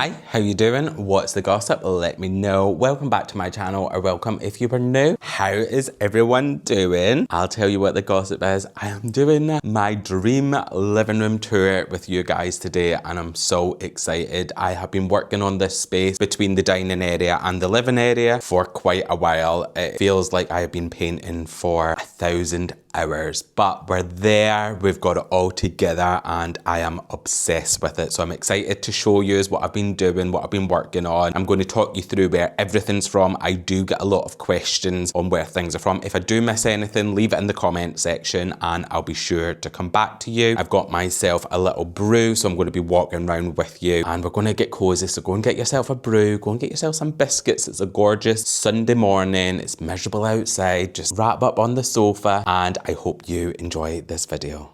Hi, how you doing? What's the gossip? Let me know. Welcome back to my channel, or welcome if you were new. How is everyone doing? I'll tell you what the gossip is. I am doing my dream living room tour with you guys today, and I'm so excited. I have been working on this space between the dining area and the living area for quite a while. It feels like I have been painting for 1,000 hours, but we're there, we've got it all together, and I am obsessed with it. So I'm excited to show you what I've been doing, what I've been working on. I'm going to talk you through where everything's from. I do get a lot of questions on where things are from. If I do miss anything, leave it in the comment section and I'll be sure to come back to you. I've got myself a little brew, so I'm going to be walking around with you and we're going to get cozy. So go and get yourself a brew, go and get yourself some biscuits. It's a gorgeous Sunday morning, it's miserable outside. Just wrap up on the sofa and I hope you enjoy this video.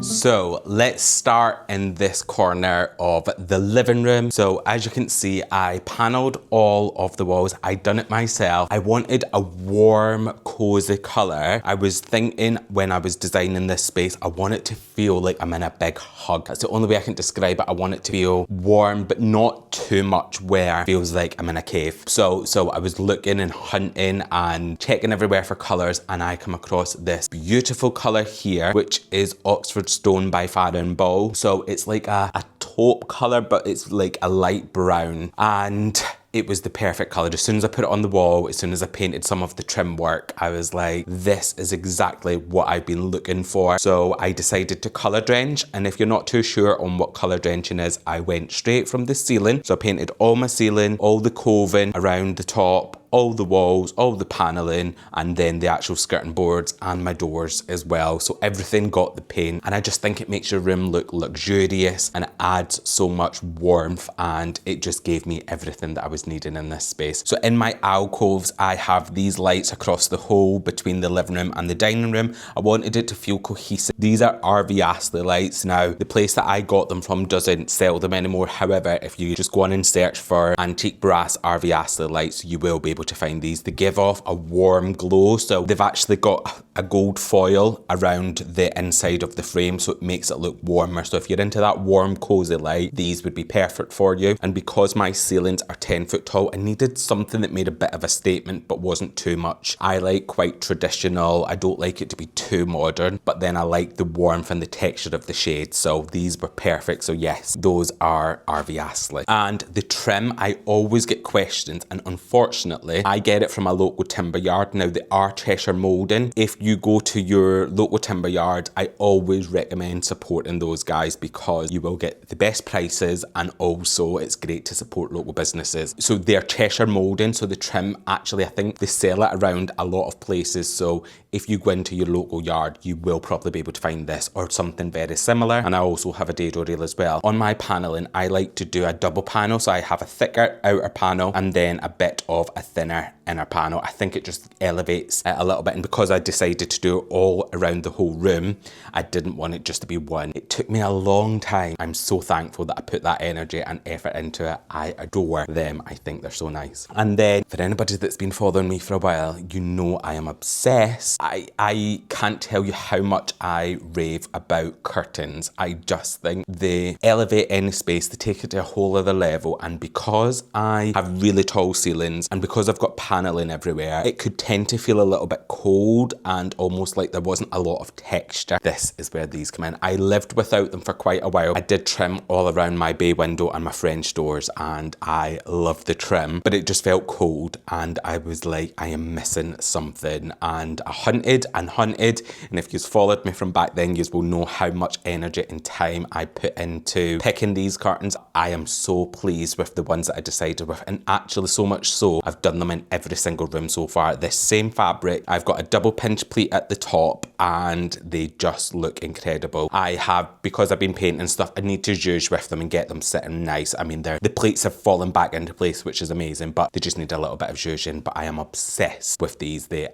So let's start in this corner of the living room. So as you can see, I paneled all of the walls. I done it myself. I wanted a warm, cozy color. I was thinking when I was designing this space, I want it to feel like I'm in a big hug. That's the only way I can describe it. I want it to feel warm, but not too much where it feels like I'm in a cave. So I was looking and hunting and checking everywhere for colors, and I come across this beautiful color here, which is Oxford Stone by Farrow & Ball. So it's like a taupe color, but it's like a light brown, and it was the perfect color. As soon as I put it on the wall, as soon as I painted some of the trim work, I was like, this is exactly what I've been looking for. So I decided to color drench, and if you're not too sure on what color drenching is, I went straight from the ceiling. So I painted all my ceiling, all the coving around the top, all the walls, all the paneling, and then the actual skirting boards and my doors as well. So everything got the paint, and I just think it makes your room look luxurious and it adds so much warmth, and it just gave me everything that I was needing in this space. So in my alcoves, I have these lights across the whole between the living room and the dining room. I wanted it to feel cohesive. These are RV Astley lights. Now, the place that I got them from doesn't sell them anymore. However, if you just go on and search for antique brass RV Astley lights, you will be able to find these. They give off a warm glow, so they've actually got a gold foil around the inside of the frame, so it makes it look warmer. So if you're into that warm, cozy light, these would be perfect for you. And because my ceilings are 10 foot tall, I needed something that made a bit of a statement but wasn't too much. I like quite traditional. I don't like it to be too modern, but then I like the warmth and the texture of the shades. So these were perfect. So yes, those are RV Astley. And the trim, I always get questions, and unfortunately, I get it from a local timber yard. Now, they are Cheshire molding. If you go to your local timber yard, I always recommend supporting those guys because you will get the best prices, and also it's great to support local businesses. So they're Cheshire molding, so the trim, actually, I think they sell it around a lot of places. So if you go into your local yard, you will probably be able to find this or something very similar. And I also have a dado rail as well. On my paneling, I like to do a double panel. So I have a thicker outer panel and then a bit of a thinner inner panel. I think it just elevates it a little bit, and because I decided to do it all around the whole room, I didn't want it just to be one. It took me a long time. I'm so thankful that I put that energy and effort into it. I adore them. I think they're so nice. And then for anybody that's been following me for a while, you know I am obsessed. I can't tell you how much I rave about curtains. I just think they elevate any space, they take it to a whole other level, and because I have really tall ceilings and because I've got paneling everywhere, it could tend to feel a little bit cold and almost like there wasn't a lot of texture. This is where these come in. I lived without them for quite a while. I did trim all around my bay window and my French doors, and I love the trim, but it just felt cold, and I was like, I am missing something. And I hunted and hunted, and if you've followed me from back then, you will know how much energy and time I put into picking these curtains. I am so pleased with the ones that I decided with, and actually so much so, I've done them in every single room so far. This same fabric, I've got a double pinch pleat at the top, and they just look incredible. I have, because I've been painting stuff, I need to zhuzh with them and get them sitting nice. I mean, the plates have fallen back into place, which is amazing, but they just need a little bit of zhuzhing. But I am obsessed with these. They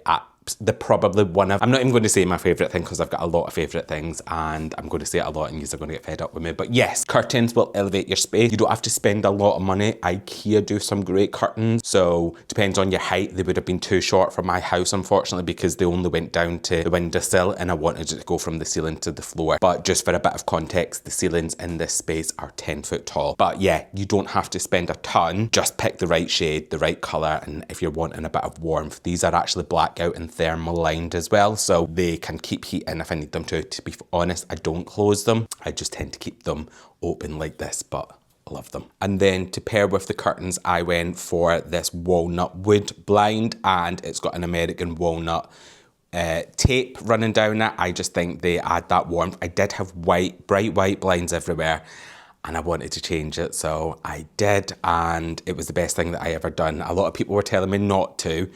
probably one of, I'm not even going to say my favourite thing because I've got a lot of favourite things and I'm going to say it a lot and you're going to get fed up with me. But yes, curtains will elevate your space. You don't have to spend a lot of money. IKEA do some great curtains. So depends on your height. They would have been too short for my house, unfortunately, because they only went down to the windowsill and I wanted it to go from the ceiling to the floor. But just for a bit of context, the ceilings in this space are 10 foot tall. But yeah, you don't have to spend a ton. Just pick the right shade, the right colour, and if you're wanting a bit of warmth. These are actually blackout and thermal lined as well, so they can keep heat in if I need them to. To be honest, I don't close them. I just tend to keep them open like this, but I love them. And then to pair with the curtains, I went for this walnut wood blind, and it's got an American walnut tape running down it. I just think they add that warmth. I did have bright white blinds everywhere, and I wanted to change it, so I did, and it was the best thing that I ever done. A lot of people were telling me not to,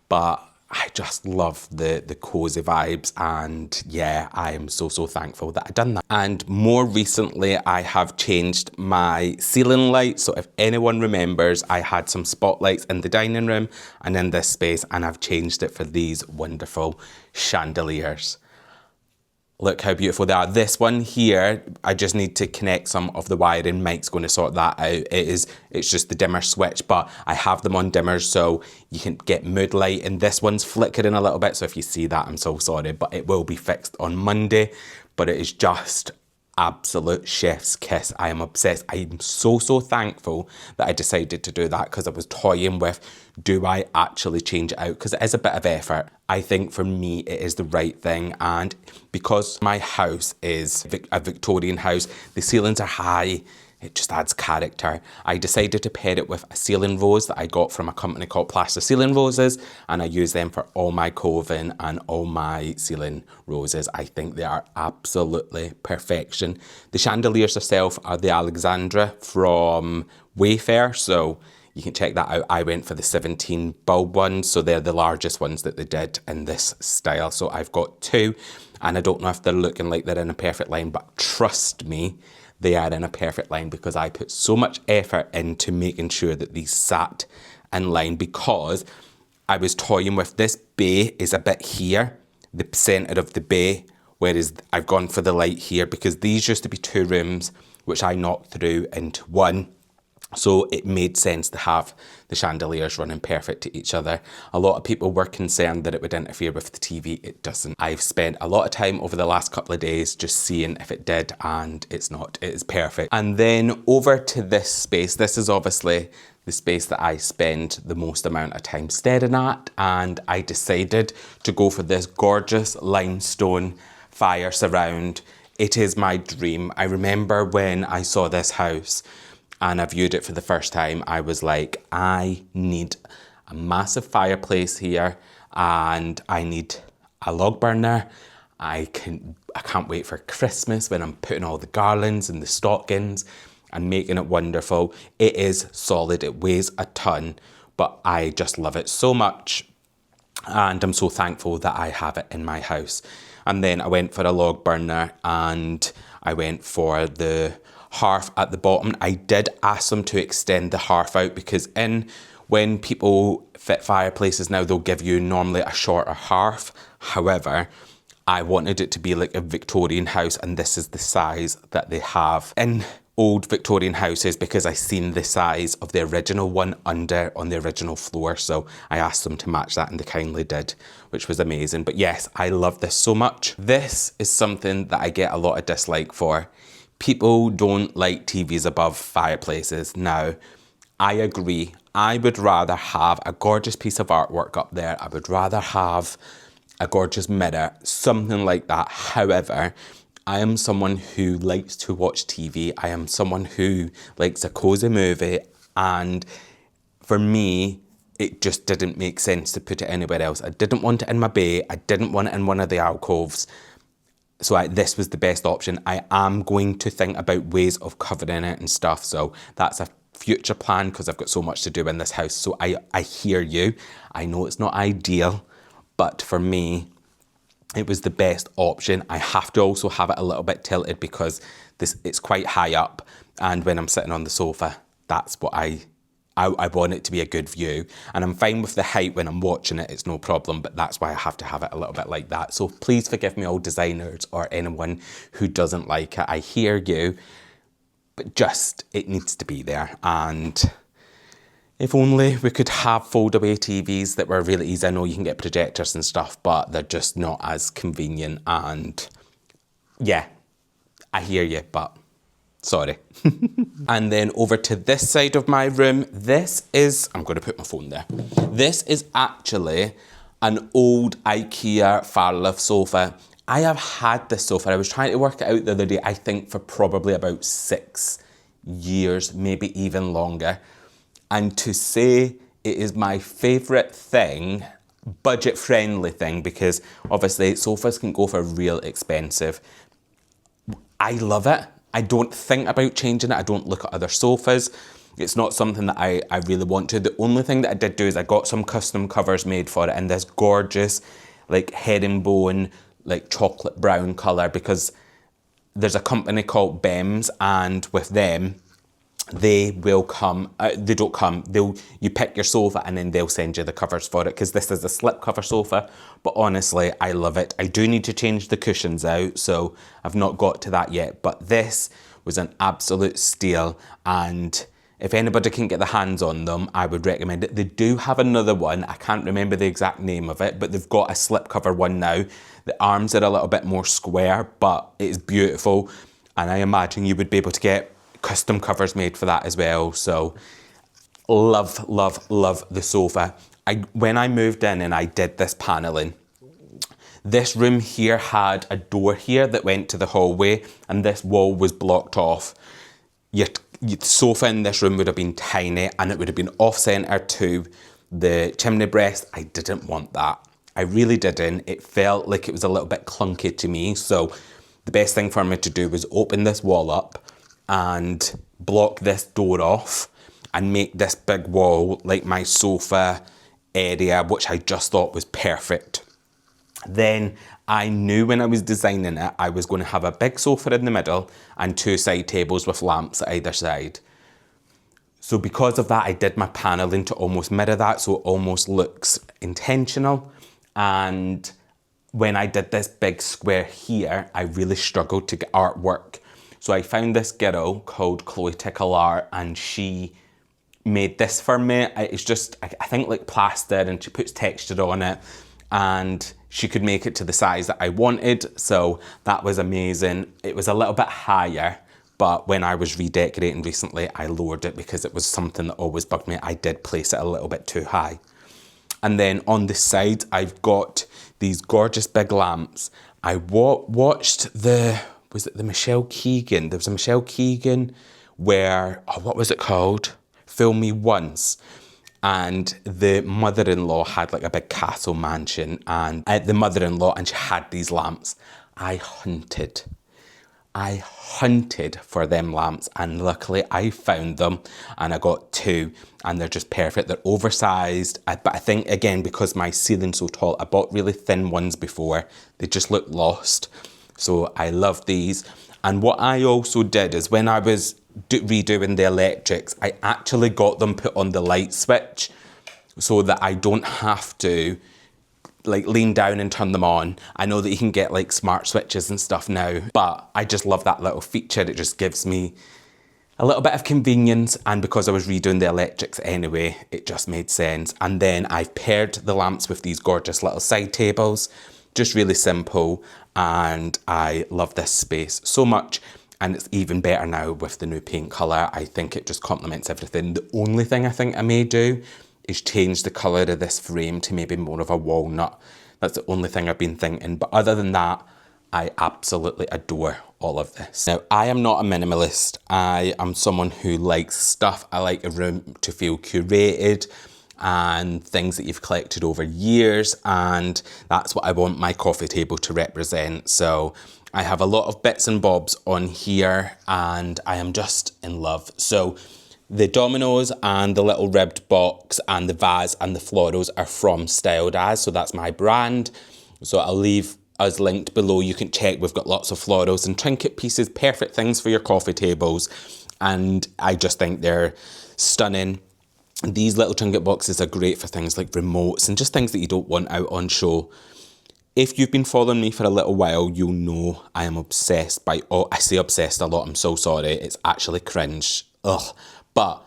but I just love the cozy vibes, and yeah, I am so thankful that I done that. And more recently, I have changed my ceiling light. So if anyone remembers, I had some spotlights in the dining room and in this space, and I've changed it for these wonderful chandeliers. Look how beautiful they are. This one here, I just need to connect some of the wiring. Mike's going to sort that out. It's just the dimmer switch, but I have them on dimmers so you can get mood light. And this one's flickering a little bit, so if you see that, I'm so sorry, but it will be fixed on Monday. But it is just absolute chef's kiss. I am obsessed. I am so thankful that I decided to do that, because I was toying with, do I actually change it out? Because it is a bit of effort. I think for me, it is the right thing. And because my house is a Victorian house, the ceilings are high, it just adds character. I decided to pair it with a ceiling rose that I got from a company called Plaster Ceiling Roses, and I use them for all my coving and all my ceiling roses. I think they are absolutely perfection. The chandeliers themselves are the Alexandra from Wayfair, so you can check that out. I went for the 17 bulb ones, so they're the largest ones that they did in this style. So I've got two, and I don't know if they're looking like they're in a perfect line, but trust me, they are in a perfect line, because I put so much effort into making sure that these sat in line, because I was toying with this bay is a bit here, the centre of the bay, whereas I've gone for the light here, because these used to be two rooms, which I knocked through into one. So it made sense to have the chandeliers running perfect to each other. A lot of people were concerned that it would interfere with the TV. It doesn't. I've spent a lot of time over the last couple of days just seeing if it did, and it's not. It is perfect. And then over to this space. This is obviously the space that I spend the most amount of time staring at, and I decided to go for this gorgeous limestone fire surround. It is my dream. I remember when I saw this house and I viewed it for the first time, I was like, I need a massive fireplace here, and I need a log burner. I can't wait for Christmas when I'm putting all the garlands and the stockings and making it wonderful. It is solid, it weighs a ton, but I just love it so much, and I'm so thankful that I have it in my house. And then I went for a log burner, and I went for the hearth at the bottom. I did ask them to extend the hearth out, because when people fit fireplaces now, they'll give you normally a shorter hearth. However, I wanted it to be like a Victorian house, and this is the size that they have in old Victorian houses, because I seen the size of the original one under on the original floor. So I asked them to match that, and they kindly did, which was amazing. But yes, I love this so much. This is something that I get a lot of dislike for. People don't like TVs above fireplaces. Now, I agree. I would rather have a gorgeous piece of artwork up there. I would rather have a gorgeous mirror, something like that. However, I am someone who likes to watch TV. I am someone who likes a cozy movie. And for me, it just didn't make sense to put it anywhere else. I didn't want it in my bay. I didn't want it in one of the alcoves. So this was the best option. I am going to think about ways of covering it and stuff. So that's a future plan, because I've got so much to do in this house. So I hear you. I know it's not ideal, but for me, it was the best option. I have to also have it a little bit tilted, because it's quite high up. And when I'm sitting on the sofa, that's what I I want it to be a good view. And I'm fine with the height when I'm watching it, it's no problem, but that's why I have to have it a little bit like that. So please forgive me, all designers or anyone who doesn't like it. I hear you, but just, it needs to be there. And if only we could have fold-away TVs that were really easy. I know you can get projectors and stuff, but they're just not as convenient. And yeah, I hear you, but sorry. And then over to this side of my room, this is, I'm going to put my phone there. This is actually an old IKEA Farlift sofa. I have had this sofa. I was trying to work it out the other day, I think for probably about 6 years, maybe even longer. And to say it is my favourite thing, budget-friendly thing, because obviously sofas can go for real expensive. I love it. I don't think about changing it. I don't look at other sofas. It's not something that I really want to. The only thing that I did do is I got some custom covers made for it in this gorgeous, like herringbone, like chocolate brown colour, because there's a company called Bems, and with them, they will come, they don't come, you pick your sofa and then they'll send you the covers for it, because this is a slipcover sofa, but honestly, I love it. I do need to change the cushions out, so I've not got to that yet, but this was an absolute steal, and if anybody can get their hands on them, I would recommend it. They do have another one, I can't remember the exact name of it, but they've got a slipcover one now. The arms are a little bit more square, but it is beautiful, and I imagine you would be able to get custom covers made for that as well. So love, love, love the sofa. When I moved in and I did this paneling, this room here had a door here that went to the hallway, and this wall was blocked off. Your sofa in this room would have been tiny, and it would have been off centre to the chimney breast. I didn't want that. I really didn't. It felt like it was a little bit clunky to me. So the best thing for me to do was open this wall up and block this door off and make this big wall like my sofa area, which I just thought was perfect. Then I knew when I was designing it, I was going to have a big sofa in the middle and 2 side tables with lamps at either side. So because of that, I did my paneling to almost mirror that, so it almost looks intentional. And when I did this big square here, I really struggled to get artwork. So I found this girl called Chloe Tickle Art, and she made this for me. It's just, I think like plaster, and she puts texture on it, and she could make it to the size that I wanted. So that was amazing. It was a little bit higher, but when I was redecorating recently, I lowered it because it was something that always bugged me. I did place it a little bit too high. And then on the side, I've got these gorgeous big lamps. I watched was it the Michelle Keegan? There was a Michelle Keegan where, what was it called? Film Me Once. And the mother-in-law had like a big castle mansion, and the mother-in-law, and she had these lamps. I hunted for them lamps, and luckily I found them, and I got 2, and they're just perfect. They're oversized, but I think again, because my ceiling's so tall, I bought really thin ones before. They just look lost. So I love these. And what I also did is when I was redoing the electrics, I actually got them put on the light switch so that I don't have to like lean down and turn them on. I know that you can get like smart switches and stuff now, but I just love that little feature. It just gives me a little bit of convenience, and because I was redoing the electrics anyway, it just made sense. And then I've paired the lamps with these gorgeous little side tables, just really simple, and I love this space so much. And it's even better now with the new paint colour. I think it just complements everything. The only thing I think I may do is change the colour of this frame to maybe more of a walnut. That's the only thing I've been thinking. But other than that, I absolutely adore all of this. Now, I am not a minimalist. I am someone who likes stuff. I like a room to feel curated and things that you've collected over years. And that's what I want my coffee table to represent. So I have a lot of bits and bobs on here, and I am just in love. So the dominoes and the little ribbed box and the vase and the florals are from Styled As, so that's my brand. So I'll leave us linked below. You can check. We've got lots of florals and trinket pieces, perfect things for your coffee tables. And I just think they're stunning. These little trinket boxes are great for things like remotes and just things that you don't want out on show. If you've been following me for a little while, you'll know I am obsessed by, oh, I say obsessed a lot, I'm so sorry, it's actually cringe, ugh. But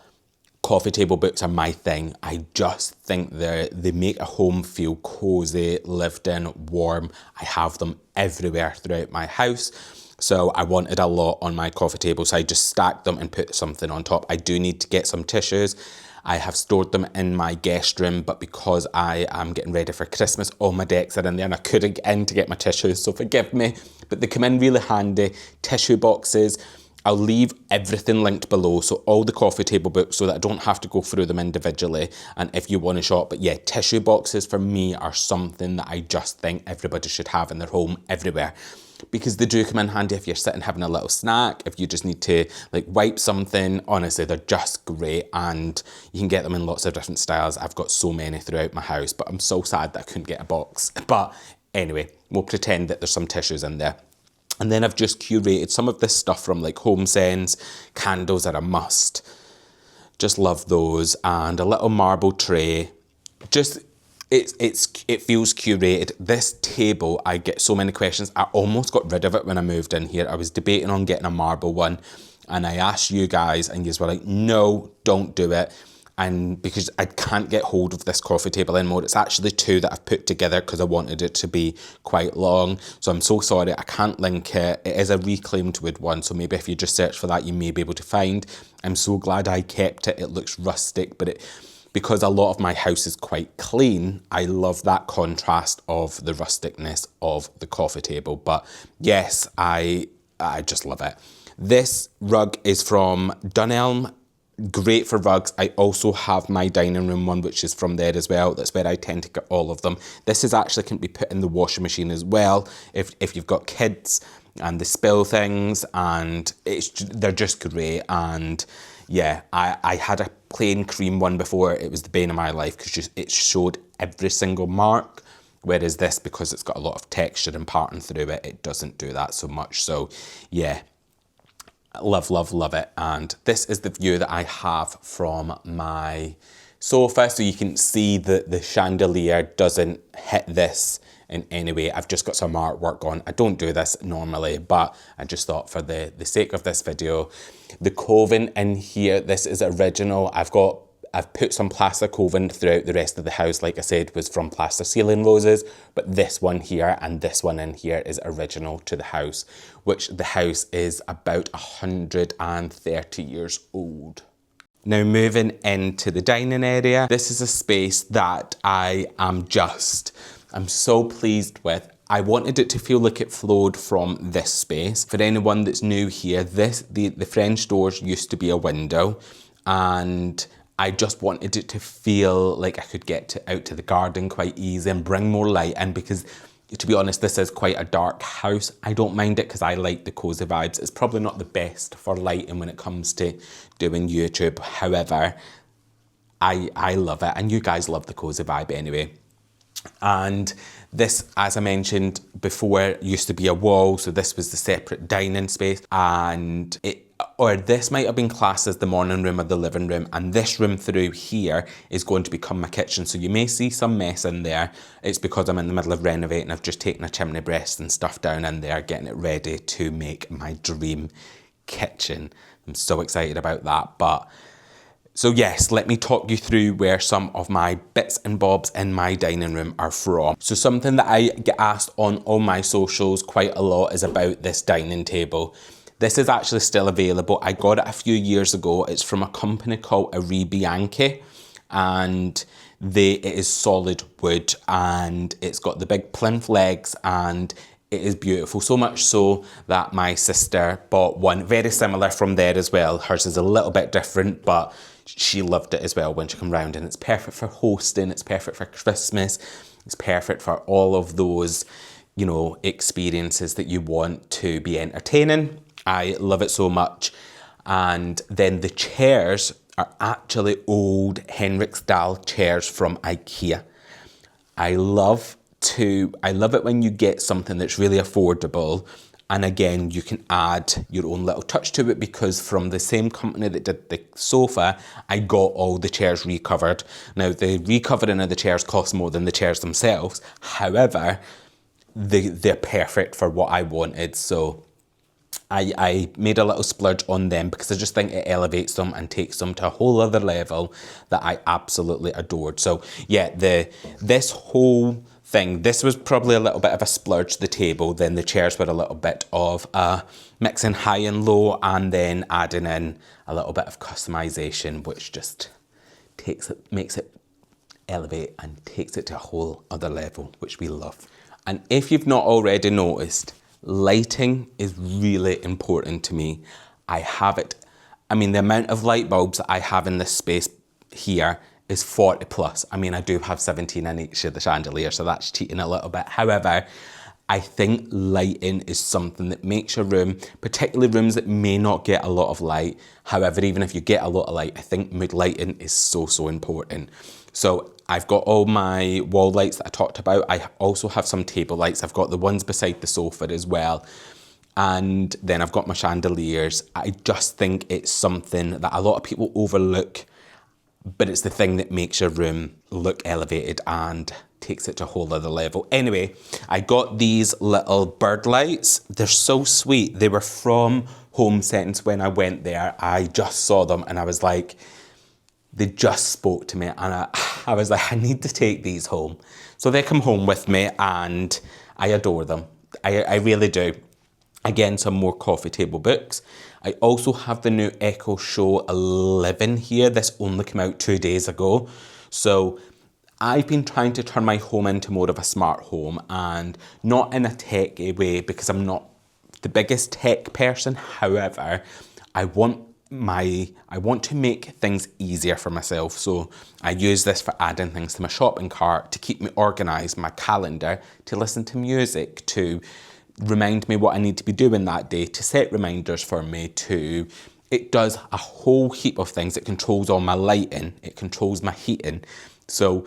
coffee table books are my thing. I just think they make a home feel cozy, lived in, warm. I have them everywhere throughout my house. So I wanted a lot on my coffee table, so I just stacked them and put something on top. I do need to get some tissues. I have stored them in my guest room, but because I am getting ready for Christmas, all my decks are in there and I couldn't get in to get my tissues, so forgive me. But they come in really handy. Tissue boxes. I'll leave everything linked below, so all the coffee table books, so that I don't have to go through them individually, and if you want to shop. But yeah, tissue boxes for me are something that I just think everybody should have in their home everywhere, because they do come in handy if you're sitting having a little snack, if you just need to like wipe something. Honestly, they're just great, and you can get them in lots of different styles. I've got so many throughout my house, but I'm so sad that I couldn't get a box. But anyway, we'll pretend that there's some tissues in there. And then I've just curated some of this stuff from like HomeSense. Candles are a must. Just love those. And a little marble tray. Just, it feels curated. This table, I get so many questions. I almost got rid of it when I moved in here. I was debating on getting a marble one. And I asked you guys and you were like, no, don't do it. And because I can't get hold of this coffee table anymore, it's actually two that I've put together because I wanted it to be quite long. So I'm so sorry, I can't link it. It is a reclaimed wood one, so maybe if you just search for that, you may be able to find. I'm so glad I kept it. It looks rustic, but because a lot of my house is quite clean, I love that contrast of the rusticness of the coffee table. But yes, I just love it. This rug is from Dunelm. Great for rugs. I also have my dining room one, which is from there as well. That's where I tend to get all of them. This is actually can be put in the washing machine as well if you've got kids and they spill things, and they're just great. And yeah, I had a plain cream one before. It was the bane of my life because it showed every single mark. Whereas this, because it's got a lot of texture and parting through it, it doesn't do that so much. So yeah, love, love, love it. And this is the view that I have from my sofa. So you can see that the chandelier doesn't hit this in any way. I've just got some artwork on. I don't do this normally, but I just thought for the sake of this video. The coving in here, this is original. I've put some plaster coving throughout the rest of the house, like I said, was from plaster ceiling roses, but this one here and this one in here is original to the house, which the house is about 130 years old. Now moving into the dining area, this is a space that I'm so pleased with. I wanted it to feel like it flowed from this space. For anyone that's new here, the French doors used to be a window, and I just wanted it to feel like I could get out to the garden quite easy and bring more light in, because to be honest, this is quite a dark house. I don't mind it because I like the cozy vibes. It's probably not the best for lighting when it comes to doing YouTube. However, I love it, and you guys love the cozy vibe anyway. And this, as I mentioned before, used to be a wall, so this was the separate dining space, and this might have been classed as the morning room or the living room, and this room through here is going to become my kitchen. So you may see some mess in there. It's because I'm in the middle of renovating. I've just taken a chimney breast and stuff down in there, getting it ready to make my dream kitchen. I'm so excited about that. So yes, let me talk you through where some of my bits and bobs in my dining room are from. So something that I get asked on all my socials quite a lot is about this dining table. This is actually still available. I got it a few years ago. It's from a company called Bianchi, and it is solid wood, and it's got the big plinth legs, and it is beautiful. So much so that my sister bought one very similar from there as well. Hers is a little bit different, but she loved it as well when she came round, and it's perfect for hosting, it's perfect for Christmas, it's perfect for all of those, experiences that you want to be entertaining. I love it so much. And then the chairs are actually old Henriksdal chairs from IKEA. I love it when you get something that's really affordable And again, you can add your own little touch to it, because from the same company that did the sofa, I got all the chairs recovered. Now, the recovering of the chairs cost more than the chairs themselves. However, they're perfect for what I wanted. So I made a little splurge on them because I just think it elevates them and takes them to a whole other level that I absolutely adored. So yeah, this whole thing, this was probably a little bit of a splurge, the table. Then the chairs were a little bit of mixing high and low, and then adding in a little bit of customization, which just makes it elevate and takes it to a whole other level, which we love. And if you've not already noticed, lighting is really important to me. I have it, I mean, the amount of light bulbs that I have in this space here is 40 plus. I mean, I do have 17 in each of the chandeliers, so that's cheating a little bit. However, I think lighting is something that makes your room, particularly rooms that may not get a lot of light. However, even if you get a lot of light, I think mood lighting is so, so important. So I've got all my wall lights that I talked about. I also have some table lights. I've got the ones beside the sofa as well. And then I've got my chandeliers. I just think it's something that a lot of people overlook, but it's the thing that makes your room look elevated and takes it to a whole other level. Anyway, I got these little bird lights. They're so sweet. They were from Home Sense when I went there. I just saw them and I was like, they just spoke to me, and I was like, I need to take these home. So they come home with me and I adore them. I really do. Again, some more coffee table books. I also have the new Echo Show 11 here. This only came out 2 days ago. So I've been trying to turn my home into more of a smart home, and not in a tech way because I'm not the biggest tech person. However, I want to make things easier for myself. So I use this for adding things to my shopping cart, to keep me organized, my calendar, to listen to music, to remind me what I need to be doing that day, to set reminders for me, it does a whole heap of things. It controls all my lighting, it controls my heating. So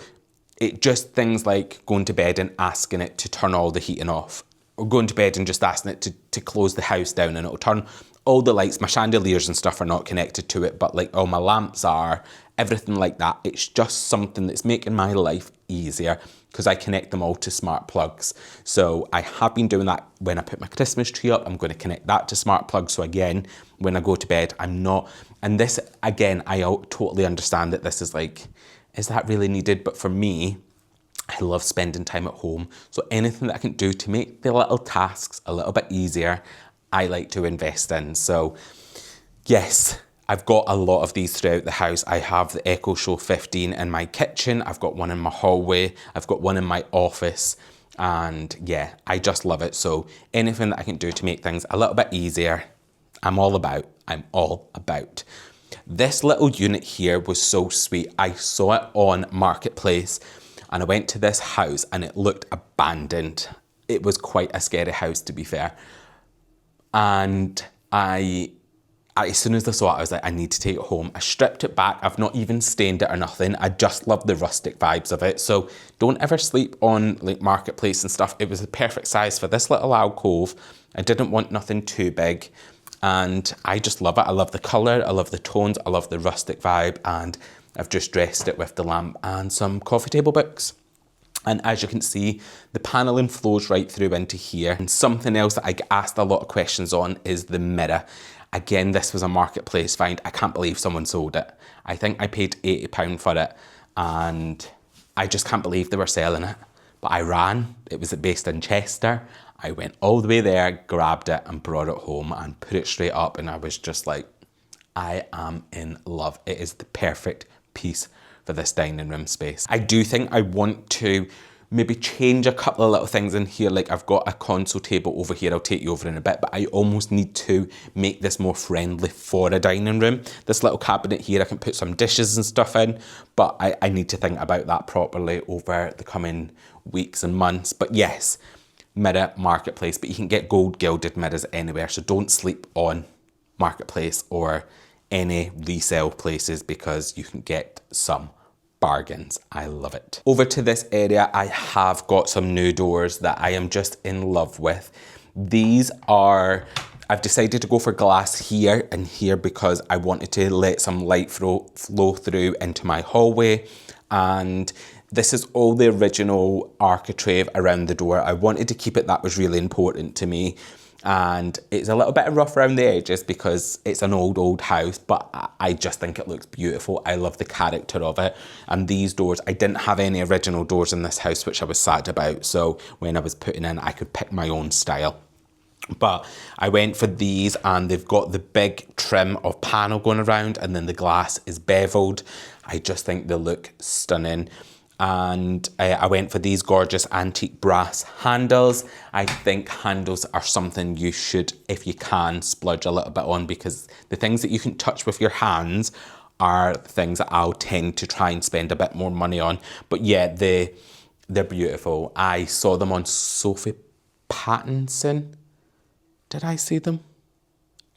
it just things like going to bed and asking it to turn all the heating off, or going to bed and just asking it to close the house down, and it'll turn all the lights. My chandeliers and stuff are not connected to it, but like all my lamps are, everything like that. It's just something that's making my life easier because I connect them all to smart plugs. So I have been doing that when I put my Christmas tree up. I'm going to connect that to smart plugs. So again, when I go to bed, I'm not, and this, again, I totally understand that this is like, is that really needed? But for me, I love spending time at home. So anything that I can do to make the little tasks a little bit easier, I like to invest in. So yes, I've got a lot of these throughout the house. I have the Echo Show 15 in my kitchen. I've got one in my hallway. I've got one in my office. And yeah, I just love it. So anything that I can do to make things a little bit easier, I'm all about. This little unit here was so sweet. I saw it on Marketplace and I went to this house and it looked abandoned. It was quite a scary house, to be fair. And I as soon as I saw it, I was like, I need to take it home. I stripped it back. I've not even stained it or nothing. I just love the rustic vibes of it. So don't ever sleep on like Marketplace and stuff. It was the perfect size for this little alcove. I didn't want nothing too big. And I just love it. I love the colour. I love the tones. I love the rustic vibe. And I've just dressed it with the lamp and some coffee table books. And as you can see, the paneling flows right through into here. And something else that I get asked a lot of questions on is the mirror. Again, this was a Marketplace find. I can't believe someone sold it. I think I paid £80 for it, and I just can't believe they were selling it. But I ran. It was based in Chester. I went all the way there, grabbed it and brought it home and put it straight up, and I was just like, I am in love. It is the perfect piece for this dining room space. I do think I want to maybe change a couple of little things in here. Like I've got a console table over here. I'll take you over in a bit, but I almost need to make this more friendly for a dining room. This little cabinet here, I can put some dishes and stuff in, but I need to think about that properly over the coming weeks and months. But yes, mirror, Marketplace, but you can get gold gilded mirrors anywhere. So don't sleep on Marketplace or any resale places because you can get some bargains. I love it. Over to this area, I have got some new doors that I am just in love with. These are, I've decided to go for glass here and here because I wanted to let some light flow through into my hallway. And this is all the original architrave around the door. I wanted to keep it, that was really important to me. And it's a little bit rough around the edges because it's an old house, but I just think it looks beautiful. I love the character of it. And these doors, I didn't have any original doors in this house, which I was sad about. So when I was putting in, I could pick my own style. But I went for these, and they've got the big trim of panel going around, and then the glass is beveled. I just think they look stunning. And I went for these gorgeous antique brass handles. I think handles are something you should, if you can, splurge a little bit on, because the things that you can touch with your hands are things that I'll tend to try and spend a bit more money on. But yeah, they're beautiful. I saw them on Sophie Pattinson. Did I see them?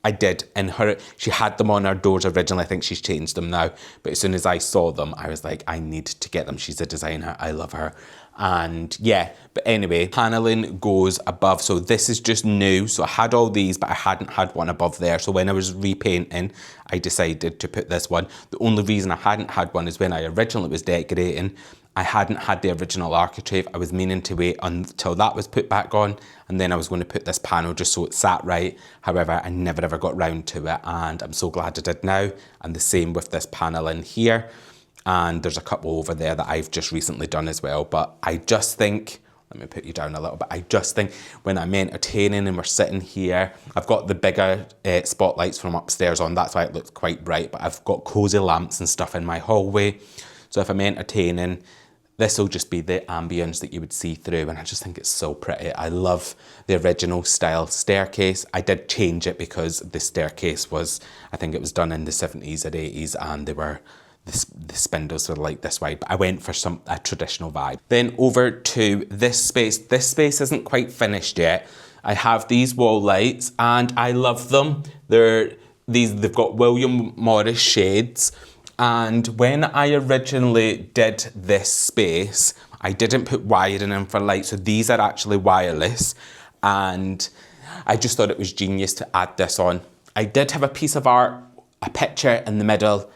I did, and she had them on her doors originally. I think she's changed them now. But as soon as I saw them, I was like, I need to get them. She's a designer. I love her. And yeah, but anyway, paneling goes above. So this is just new. So I had all these, but I hadn't had one above there. So when I was repainting, I decided to put this one. The only reason I hadn't had one is when I originally was decorating, I hadn't had the original architrave. I was meaning to wait until that was put back on, and then I was going to put this panel just so it sat right. However, I never ever got round to it, and I'm so glad I did now. And the same with this panel in here. And there's a couple over there that I've just recently done as well. But I just think, let me put you down a little bit. I just think when I'm entertaining and we're sitting here, I've got the bigger spotlights from upstairs on. That's why it looks quite bright. But I've got cozy lamps and stuff in my hallway. So if I'm entertaining, this will just be the ambience that you would see through, and I just think it's so pretty. I love the original style staircase. I did change it because the staircase was, I think it was done in the 70s or 80s, and the spindles were like this wide, but I went for a traditional vibe. Then over to this space. This space isn't quite finished yet. I have these wall lights, and I love them. They've got William Morris shades. And when I originally did this space, I didn't put wiring in for light. So these are actually wireless. And I just thought it was genius to add this on. I did have a piece of art, a picture in the middle.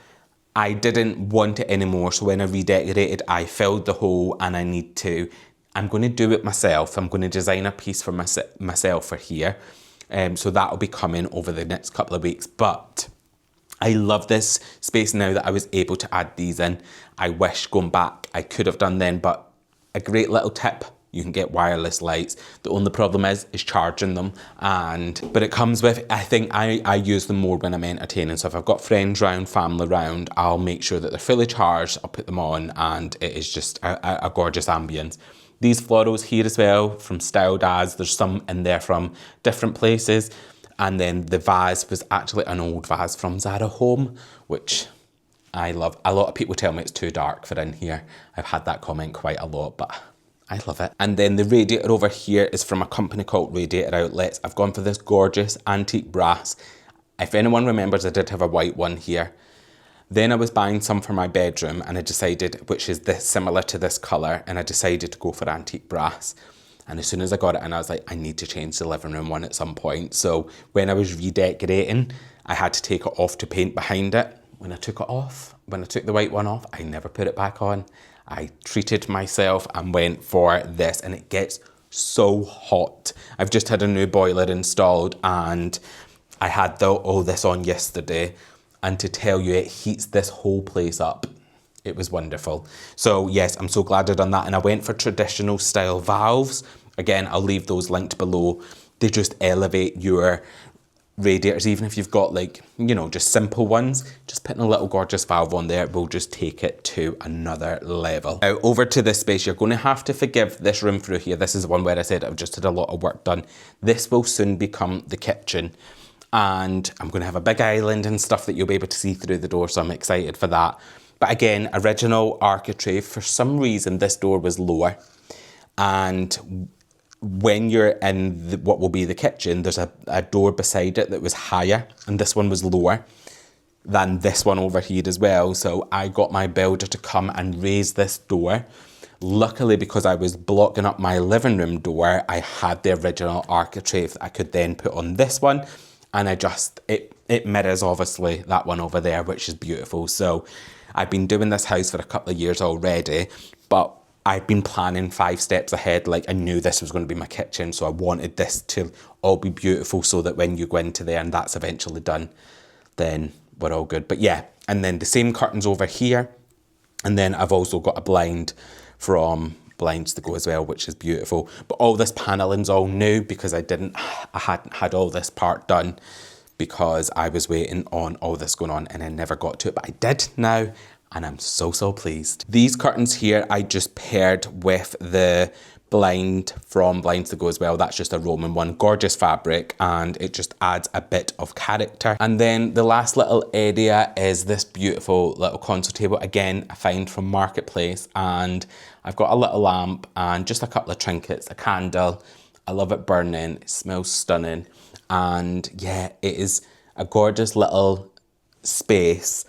I didn't want it anymore. So when I redecorated, I filled the hole, and I'm going to do it myself. I'm going to design a piece for myself for here. So that'll be coming over the next couple of weeks. But I love this space now that I was able to add these in. I wish going back I could have done then, but a great little tip, you can get wireless lights. The only problem is charging them. But it comes with, I think I use them more when I'm entertaining. So if I've got friends round, family round, I'll make sure that they're fully charged. I'll put them on, and it is just a gorgeous ambience. These florals here as well from Styled As. There's some in there from different places. And then the vase was actually an old vase from Zara Home, which I love. A lot of people tell me it's too dark for in here. I've had that comment quite a lot, but I love it. And then the radiator over here is from a company called Radiator Outlets. I've gone for this gorgeous antique brass. If anyone remembers, I did have a white one here. Then I was buying some for my bedroom, and I decided, which is similar to this colour, and I decided to go for antique brass. And as soon as I got it in, I was like, I need to change the living room one at some point. So when I was redecorating, I had to take it off to paint behind it. When I took the white one off, I never put it back on. I treated myself and went for this, and it gets so hot. I've just had a new boiler installed, and I had all this on yesterday. And to tell you, it heats this whole place up. It was wonderful. So yes, I'm so glad I've done that. And I went for traditional style valves. Again, I'll leave those linked below. They just elevate your radiators. Even if you've got just simple ones, just putting a little gorgeous valve on there will just take it to another level. Now over to this space, you're going to have to forgive this room through here. This is the one where I said I've just had a lot of work done. This will soon become the kitchen. And I'm going to have a big island and stuff that you'll be able to see through the door. So I'm excited for that. But again, original architrave. For some reason, this door was lower. And when you're in what will be the kitchen, there's a door beside it that was higher. And this one was lower than this one over here as well. So I got my builder to come and raise this door Luckily, because I was blocking up my living room door, I had the original architrave that I could then put on this one, and it mirrors obviously that one over there, which is beautiful. So I've been doing this house for a couple of years already, but I've been planning 5 steps ahead. Like, I knew this was going to be my kitchen, so I wanted this to all be beautiful so that when you go into there and that's eventually done, then we're all good. But yeah, and then the same curtains over here. And then I've also got a blind from Blinds to Go as well, which is beautiful. But all this panelling's all new because I hadn't had all this part done because I was waiting on all this going on and I never got to it, but I did now. And I'm so, so pleased. These curtains here, I just paired with the blind from Blinds to Go as well. That's just a Roman one, gorgeous fabric, and it just adds a bit of character. And then the last little area is this beautiful little console table. Again, I find from Marketplace, and I've got a little lamp and just a couple of trinkets, a candle. I love it burning, it smells stunning. And yeah, it is a gorgeous little space.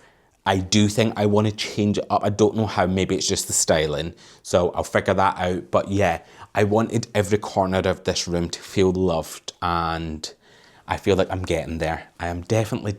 I do think I want to change it up. I don't know how, maybe it's just the styling. So I'll figure that out. But yeah, I wanted every corner of this room to feel loved, and I feel like I'm getting there. I am definitely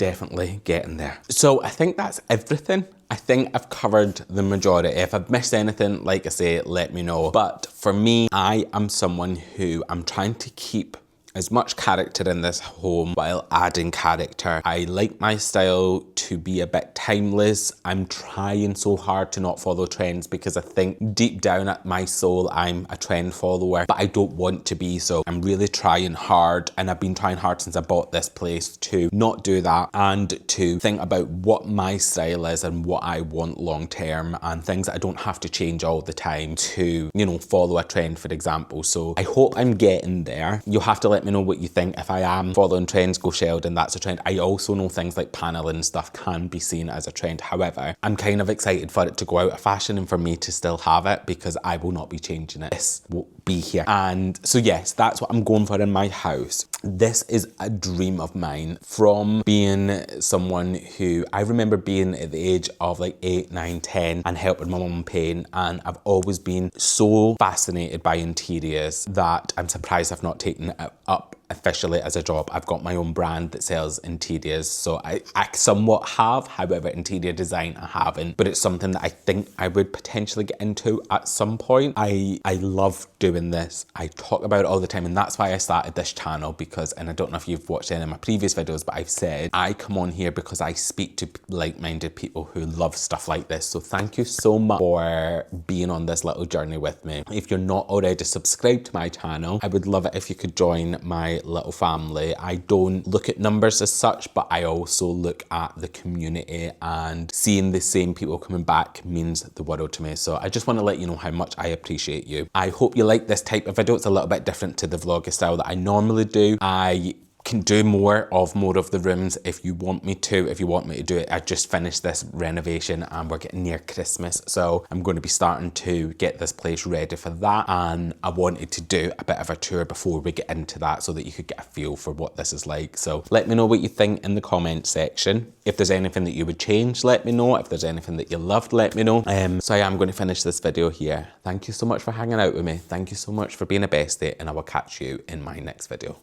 getting there. So I think that's everything. I think I've covered the majority. If I've missed anything, like I say, let me know. But for me, I am someone who I'm trying to keep as much character in this home while adding character. I like my style to be a bit timeless. I'm trying so hard to not follow trends because I think deep down at my soul, I'm a trend follower, but I don't want to be. So I'm really trying hard, and I've been trying hard since I bought this place to not do that and to think about what my style is and what I want long term, and things that I don't have to change all the time to, you know, follow a trend, for example. So I hope I'm getting there. You'll have to let me know what you think. If I am following trends, go Sheldon, that's a trend. I also know things like paneling stuff can be seen as a trend. However, I'm kind of excited for it to go out of fashion and for me to still have it because I will not be changing it. This will be here. And so yes, that's what I'm going for in my house. This is a dream of mine from being someone who, I remember being at the age of like 8, 9, 10 and helping my mum paint, and I've always been so fascinated by interiors that I'm surprised I've not taken it up officially as a job. I've got my own brand that sells interiors, so I somewhat have. However, interior design I haven't, but it's something that I think I would potentially get into at some point. I love doing this. I talk about it all the time, and that's why I started this channel, because, and I don't know if you've watched any of my previous videos, but I've said I come on here because I speak to like-minded people who love stuff like this. So thank you so much for being on this little journey with me. If you're not already subscribed to my channel, I would love it if you could join my little family. I don't look at numbers as such, but I also look at the community, and seeing the same people coming back means the world to me. So I just want to let you know how much I appreciate you. I hope you like this type of video. It's a little bit different to the vlogger style that I normally do. I can do more of the rooms if you want me to. If you want me to do it, I just finished this renovation and we're getting near Christmas, so I'm going to be starting to get this place ready for that, and I wanted to do a bit of a tour before we get into that so that you could get a feel for what this is like. So let me know what you think in the comment section. If there's anything that you would change, let me know. If there's anything that you loved, let me know. So I am going to finish this video here. Thank you so much for hanging out with me. Thank you so much for being a bestie, and I will catch you in my next video.